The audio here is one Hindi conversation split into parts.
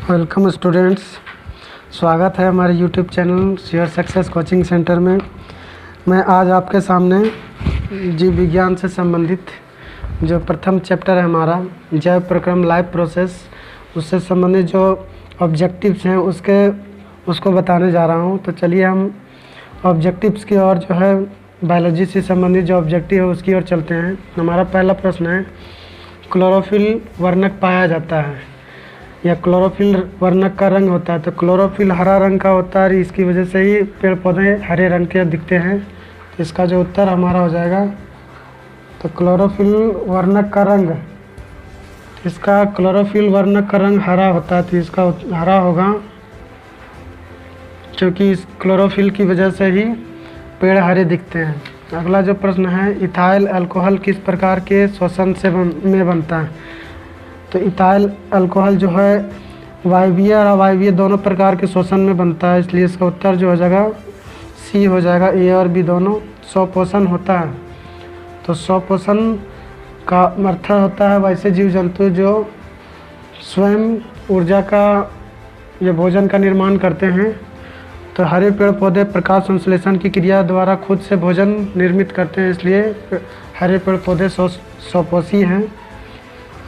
वेलकम स्टूडेंट्स, स्वागत है हमारे YouTube channel share success coaching centre में। मैं आज आपके सामने जीव विज्ञान से संबंधित जो प्रथम चैप्टर है हमारा जैव प्रक्रम लाइफ प्रोसेस, उससे संबंधित जो ऑब्जेक्टिव्स हैं उसको बताने जा रहा हूं। तो चलिए हम ऑब्जेक्टिव्स की ओर जो है बायोलॉजी से संबंधित जो ऑब्जेक्टिव है उसकी ओर चलते हैं। हमारा पहला प्रश्न है, क्लोरोफिल वर्णक पाया जाता है या क्लोरोफिल वर्णक का रंग होता है। तो क्लोरोफिल हरा रंग का होता है, इसकी वजह से ही पेड़ पौधे हरे रंग के दिखते हैं। तो इसका जो उत्तर हमारा हो जाएगा, तो क्लोरोफिल वर्णक का रंग, इसका क्लोरोफिल वर्णक का रंग हरा होता है, तो इसका हरा होगा क्योंकि इस क्लोरोफिल की वजह से ही पेड़ हरे दिखते हैं। अगला जो प्रश्न है, इथाइल अल्कोहल किस प्रकार के श्वसन से में बनता है। तो इथाइल अल्कोहल जो है वायवीय और अवायवीय दोनों प्रकार के श्वसन में बनता है, इसलिए इसका उत्तर जो हो जाएगा सी हो जाएगा। ए और बी दोनों स्वपोषण होता है। तो स्वपोषण का अर्थ होता है वैसे जीव जंतु जो स्वयं ऊर्जा का या भोजन का निर्माण करते हैं। तो हरे पेड़ पौधे प्रकाश संश्लेषण की क्रिया द्वारा खुद से भोजन निर्मित करते हैं, इसलिए हरे पेड़ पौधे स्वपोषी हैं।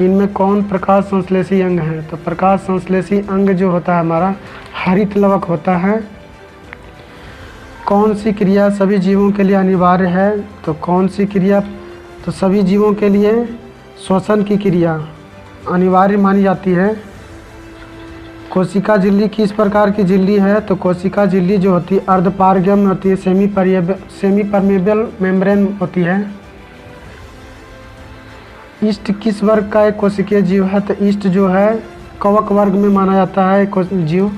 इनमें कौन प्रकाश संश्लेषी अंग है। तो प्रकाश संश्लेषी अंग जो होता है हमारा हरित लवक होता है। कौन सी क्रिया सभी जीवों के लिए अनिवार्य है। तो कौन सी क्रिया, तो सभी जीवों के लिए श्वसन की क्रिया अनिवार्य मानी जाती है। कोशिका झिल्ली किस प्रकार की झिल्ली है। तो कोशिका झिल्ली जो होती है अर्धपारगम्य होती है, सेमी परमेबल मेम्ब्रेन होती है। ईस्ट किस वर्ग का एक कोशिकीय जीव है। तो ईस्ट जो है कवक वर्ग में माना जाता है जीव।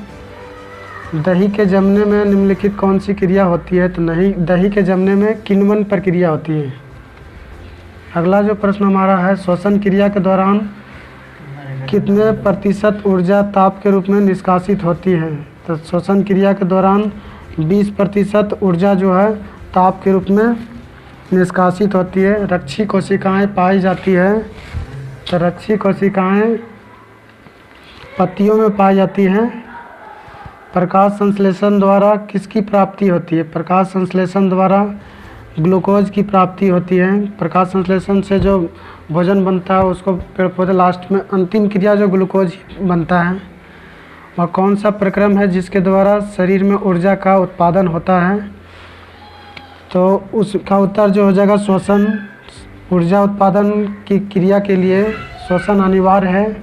दही के जमने में निम्नलिखित कौन सी क्रिया होती है। तो नहीं, दही के जमने में किण्वन प्रक्रिया होती है। अगला जो प्रश्न हमारा है, श्वसन क्रिया के दौरान कितने प्रतिशत ऊर्जा ताप के रूप में निष्कासित होती है। तो श्वसन क्रिया के दौरान 20% ऊर्जा जो है ताप के रूप में निष्कासित होती है। रक्षी कोशिकाएं पाई जाती है। तो रक्षी कोशिकाएं पत्तियों में पाई जाती हैं। प्रकाश संश्लेषण द्वारा किसकी प्राप्ति होती है। प्रकाश संश्लेषण द्वारा ग्लूकोज की प्राप्ति होती है। प्रकाश संश्लेषण से जो भोजन बनता है उसको पेड़ पौधे लास्ट में अंतिम क्रिया जो ग्लूकोज बनता है। और कौन सा प्रक्रम है जिसके द्वारा शरीर में ऊर्जा का उत्पादन होता है। तो उसका उत्तर जो हो जाएगा श्वसन। ऊर्जा उत्पादन की क्रिया के लिए श्वसन अनिवार्य है।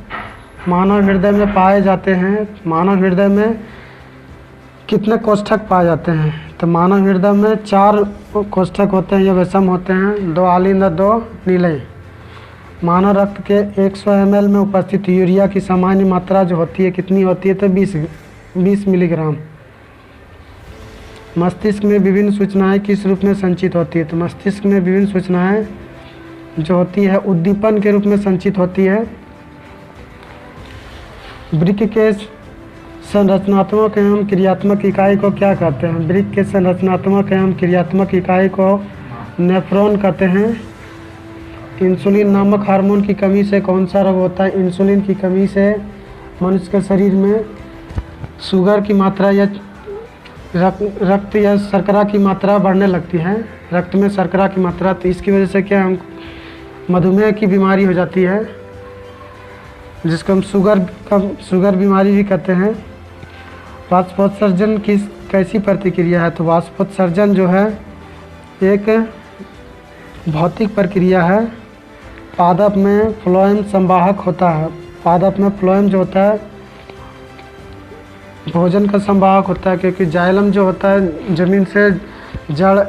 मानव हृदय में पाए जाते हैं। मानव हृदय में कितने कोष्ठक पाए जाते हैं। तो मानव हृदय में 4 कोष्ठक होते हैं, ये विषम होते हैं, 2 आलिंद 2 नीले। मानव रक्त के 100 ml में उपस्थित यूरिया की सामान्य मात्रा जो होती है कितनी होती है। तो 20 मिलीग्राम। मस्तिष्क में विभिन्न सूचनाएं किस रूप में संचित होती है। तो मस्तिष्क में विभिन्न सूचनाएं जो होती है उद्दीपन के रूप में संचित होती है। वृक्क के संरचनात्मक एवं क्रियात्मक इकाई को क्या कहते हैं। वृक्क के संरचनात्मक एवं क्रियात्मक इकाई को नेफ्रॉन कहते हैं। इंसुलिन नामक हार्मोन की कमी से कौन सा रोग होता है। इंसुलिन की कमी से मनुष्य के शरीर में शुगर की मात्रा या रक्त या शर्करा की मात्रा बढ़ने लगती है। रक्त में शर्करा की मात्रा, तो इसकी वजह से क्या हम मधुमेह की बीमारी हो जाती है, जिसको हम शुगर बीमारी भी कहते हैं। वाष्पोत्सर्जन की कैसी प्रतिक्रिया है। तो वाष्पोत्सर्जन जो है एक भौतिक प्रक्रिया है। पादप में फ्लोएम संवाहक होता है। पादप में फ्लोएम जो होता है भोजन का संवाहक होता है, क्योंकि जाइलम जो होता है ज़मीन से जड़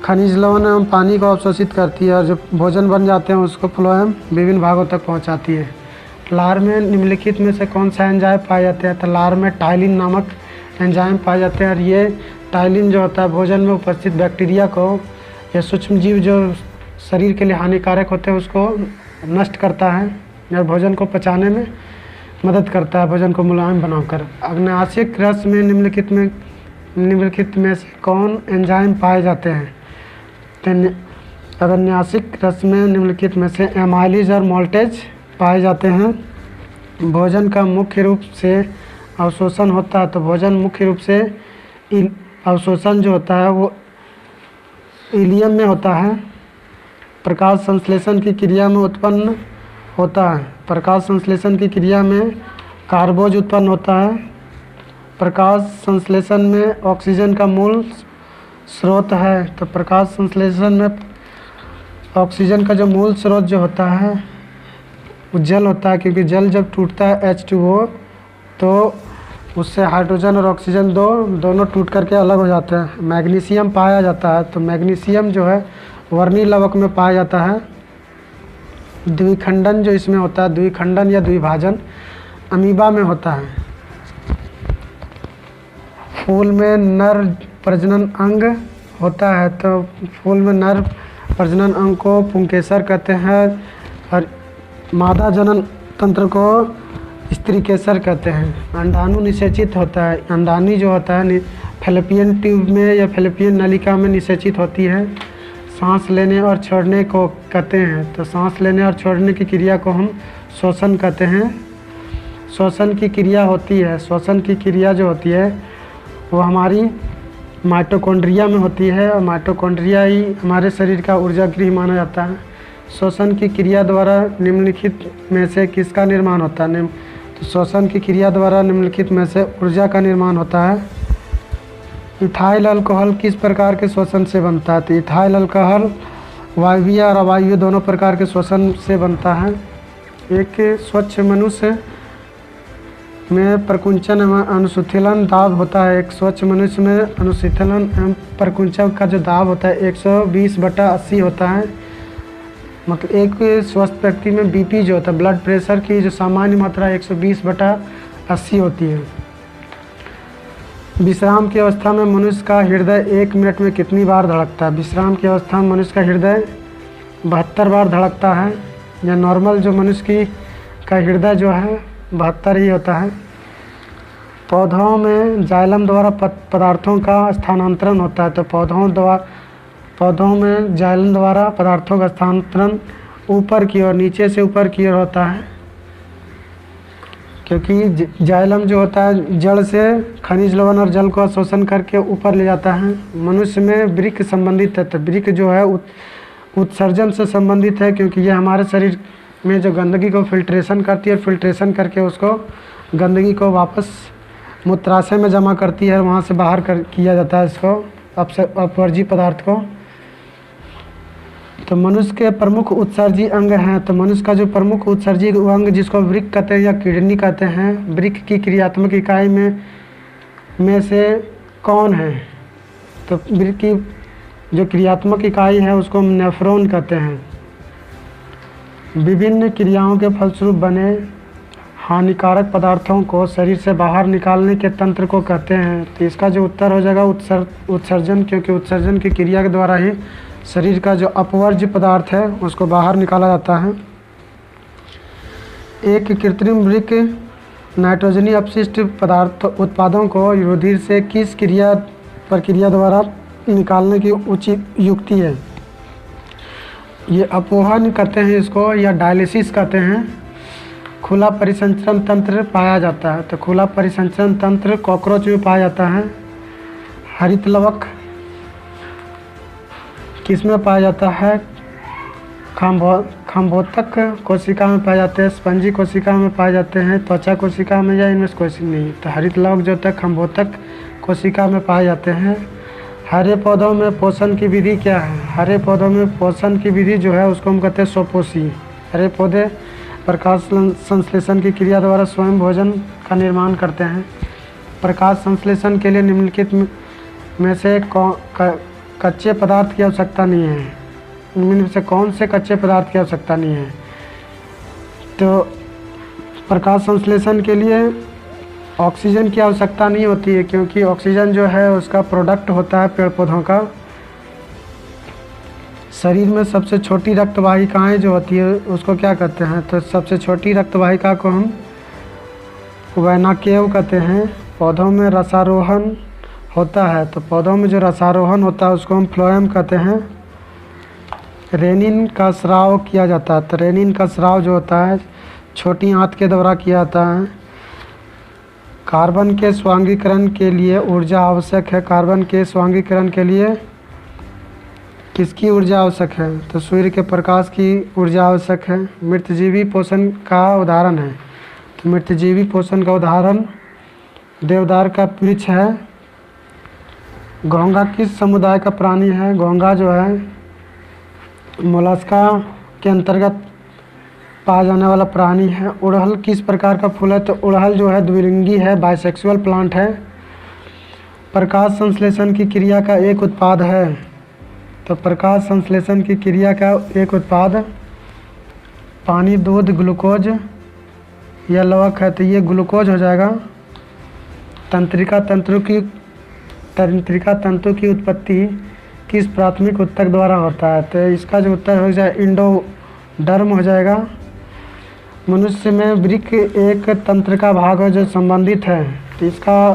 खनिज लवण एवं पानी को अवशोषित करती है, और जो भोजन बन जाते हैं उसको फ्लोएम विभिन्न भागों तक पहुंचाती है। लार में निम्नलिखित में से कौन सा एंजाइम पाए जाते हैं। तो लार में टाइलिन नामक एंजाइम पाए जाते हैं, और ये टाइलिन जो होता है भोजन में उपस्थित बैक्टीरिया को या सूक्ष्म जीव जो शरीर के लिए हानिकारक होते हैं उसको नष्ट करता है और भोजन को पचाने में मदद करता है, भोजन को मुलायम बनाकर। अग्नाशिक रस में निम्नलिखित में से कौन एंजाइम पाए जाते हैं। तो अग्नाशिक रस में निम्नलिखित में से एमाइलेज और मोल्टेज पाए जाते हैं। भोजन का मुख्य रूप से अवशोषण होता है तो भोजन मुख्य रूप से अवशोषण जो होता है वो इलियम में होता है। प्रकाश संश्लेषण की क्रिया में उत्पन्न होता है। प्रकाश संश्लेषण की क्रिया में कार्बोज उत्पन्न होता है। प्रकाश संश्लेषण में ऑक्सीजन का मूल स्रोत है। तो प्रकाश संश्लेषण में ऑक्सीजन का जो मूल स्रोत जो होता है वो जल होता है, क्योंकि जल जब टूटता है H2O तो उससे हाइड्रोजन और ऑक्सीजन दोनों टूट करके अलग हो जाते हैं। मैग्नीशियम पाया जाता है, तो मैग्नीशियम जो है वर्णी लवक में पाया जाता है। द्विखंडन जो इसमें होता है, द्विखंडन या द्विभाजन अमीबा में होता है। फूल में नर प्रजनन अंग होता है, तो फूल में नर प्रजनन अंग को पुंकेसर कहते हैं और मादा जनन तंत्र को स्त्री केसर कहते हैं। अंडाणु निषेचित होता है। अंडानी जो होता है फैलोपियन ट्यूब में या फैलोपियन नलिका में निषेचित होती है। सांस लेने और छोड़ने को कहते हैं, तो सांस लेने और छोड़ने की क्रिया को हम श्वसन कहते हैं। श्वसन की क्रिया होती है, श्वसन की क्रिया जो होती है वो हमारी माइटोकॉन्ड्रिया में होती है और माइटोकॉन्ड्रिया ही हमारे शरीर का ऊर्जा गृह माना जाता है। श्वसन की क्रिया द्वारा निम्नलिखित में से किसका निर्माण होता है? तो श्वसन की क्रिया द्वारा निम्नलिखित में से ऊर्जा का निर्माण होता है। इथाइल अल्कोहल किस प्रकार के श्वसन से बनता है? तो इथाइल अल्कोहल वायवीय और अवायवीय दोनों प्रकार के श्वसन से बनता है। एक स्वच्छ मनुष्य में प्रकुंचन एवं अनुशीतलन दाब होता है। एक स्वच्छ मनुष्य में अनुशीतलन एवं प्रकुंचन का जो दाब होता है 120/80 होता है। मतलब एक स्वस्थ व्यक्ति में बीपी जो होता है, ब्लड प्रेशर की जो सामान्य मात्रा 120/80 होती है। विश्राम की अवस्था में मनुष्य का हृदय 1 मिनट में कितनी बार धड़कता है? विश्राम की अवस्था में मनुष्य का हृदय 72 बार धड़कता है। या नॉर्मल जो मनुष्य का हृदय जो है 72 ही होता है। पौधों में जाइलम द्वारा पदार्थों का स्थानांतरण होता है, तो पौधों में जाइलम द्वारा पदार्थों का स्थानांतरण ऊपर की ओर, नीचे से ऊपर की ओर होता है, क्योंकि जाइलम जो होता है जड़ से खनिज लवण और जल को शोषण करके ऊपर ले जाता है। मनुष्य में वृक्क संबंधित है, तो वृक्क जो है उत्सर्जन से संबंधित है, क्योंकि ये हमारे शरीर में जो गंदगी को फिल्ट्रेशन करती है, फिल्ट्रेशन करके उसको गंदगी को वापस मूत्राशय में जमा करती है और वहाँ से बाहर किया जाता है इसको अपवर्जी पदार्थ को। तो मनुष्य के प्रमुख उत्सर्जी अंग हैं, तो मनुष्य का जो प्रमुख उत्सर्जी अंग जिसको वृक्क कहते हैं या किडनी कहते हैं, वृक्क की क्रियात्मक इकाई में से कौन है? तो वृक्क की जो क्रियात्मक इकाई है उसको हम नेफ्रॉन कहते हैं। विभिन्न क्रियाओं के फलस्वरूप बने हानिकारक पदार्थों को शरीर से बाहर निकालने के तंत्र को कहते हैं। तो इसका जो उत्तर हो जाएगा उत्सर्जन, क्योंकि उत्सर्जन की क्रिया के द्वारा ही शरीर का जो अपवर्ज्य पदार्थ है उसको बाहर निकाला जाता है। एक कृत्रिम वृक्क नाइट्रोजनी अपशिष्ट पदार्थ उत्पादों को रुधिर से किस प्रक्रिया द्वारा निकालने की उचित युक्ति है? ये अपोहन कहते हैं इसको, या डायलिसिस कहते हैं। खुला परिसंचरण तंत्र पाया जाता है, तो खुला परिसंचरण तंत्र कॉकरोच में पाया जाता है। हरित लवक किस में पाया जाता है? खम्भोतक कोशिका में पाए जाते हैं, स्पंजी कोशिका में पाए जाते हैं, त्वचा कोशिका में या इनमें कोशिका नहीं। तो हरित लवक जो तक खम्भोतक कोशिका में पाए जाते हैं। हरे पौधों में पोषण की विधि क्या है? हरे पौधों में पोषण की विधि जो है उसको हम कहते हैं स्वपोषी। हरे पौधे प्रकाश संश्लेषण की क्रिया द्वारा स्वयं भोजन का निर्माण करते हैं। प्रकाश संश्लेषण के लिए निम्नलिखित में से कच्चे पदार्थ की आवश्यकता नहीं है। इनमें से कौन से कच्चे पदार्थ की आवश्यकता नहीं है? तो प्रकाश संश्लेषण के लिए ऑक्सीजन की आवश्यकता नहीं होती है, क्योंकि ऑक्सीजन जो है उसका प्रोडक्ट होता है पेड़ पौधों का। शरीर में सबसे छोटी रक्त वाहिकाएँ जो होती है उसको क्या कहते हैं? तो सबसे छोटी रक्त वाहिका को हम वैनाकेव कहते हैं। पौधों में रसारोहण होता है, तो पौधों में जो रसारोहण होता है उसको हम फ्लोएम कहते हैं। रेनिन का स्राव किया जाता है, तो रेनिन का स्राव जो होता है छोटी आंत के द्वारा किया जाता है। कार्बन के स्वांगीकरण के लिए ऊर्जा आवश्यक है। कार्बन के स्वांगीकरण के लिए किसकी ऊर्जा आवश्यक है? तो सूर्य के प्रकाश की ऊर्जा आवश्यक है। मृतजीवी पोषण का उदाहरण है। तो मृतजीवी पोषण का उदाहरण देवदार का वृक्ष है। घोंघा किस समुदाय का प्राणी है? घोंघा जो है मोलस्का के अंतर्गत पाया जाने वाला प्राणी है। उड़हल किस प्रकार का फूल है? तो उड़हल जो है द्विलिंगी है, बाइसेक्सुअल प्लांट है। प्रकाश संश्लेषण की क्रिया का एक उत्पाद है। तो प्रकाश संश्लेषण की क्रिया का एक उत्पाद पानी, दूध, ग्लूकोज या लवक है। तो ये ग्लूकोज हो जाएगा। तंत्रिका तंतु की उत्पत्ति किस प्राथमिक ऊतक द्वारा होता है? तो इसका जो उत्तर हो जाए एंडोडर्म हो जाएगा। मनुष्य में वृक्क एक तंत्र का भाग है जो संबंधित है। तो इसका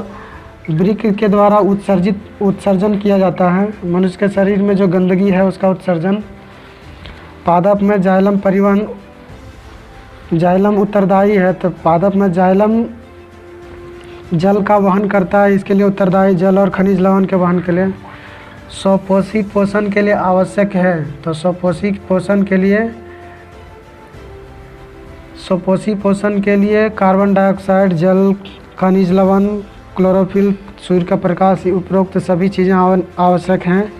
वृक्क के द्वारा उत्सर्जन किया जाता है। मनुष्य के शरीर में जो गंदगी है उसका उत्सर्जन। पादप में जाइलम उत्तरदायी है। तो पादप में जाइलम जल का वहन करता है, इसके लिए उत्तरदायी, जल और खनिज लवण के वहन के लिए। स्वपोषी पोषण के लिए आवश्यक है। तो स्वपोषी पोषण के लिए कार्बन डाइऑक्साइड, जल, खनिज लवण, क्लोरोफिल, सूर्य का प्रकाश, उपरोक्त सभी चीज़ें आवश्यक हैं।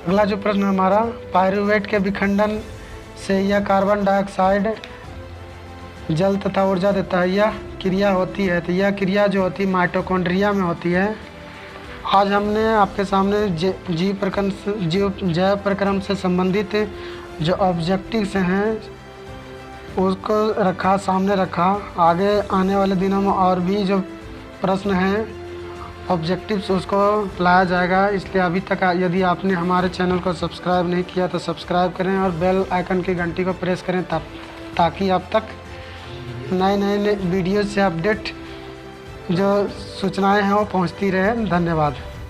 अगला जो प्रश्न हमारा, पायरुवेट के विखंडन से यह कार्बन डाइऑक्साइड, जल तथा ऊर्जा देता है, यह क्रिया होती है। तो यह क्रिया जो होती है माइटोकॉन्ड्रिया में होती है। आज हमने आपके सामने जैव प्रक्रम से संबंधित जो ऑब्जेक्टिव्स हैं उसको सामने रखा। आगे आने वाले दिनों में और भी जो प्रश्न हैं ऑब्जेक्टिव्स उसको लाया जाएगा। इसलिए अभी तक यदि आपने हमारे चैनल को सब्सक्राइब नहीं किया तो सब्सक्राइब करें और बेल आइकन की घंटी को प्रेस करें ताकि आप तक नए वीडियो से अपडेट जो सूचनाएं हैं वो पहुंचती रहे। धन्यवाद।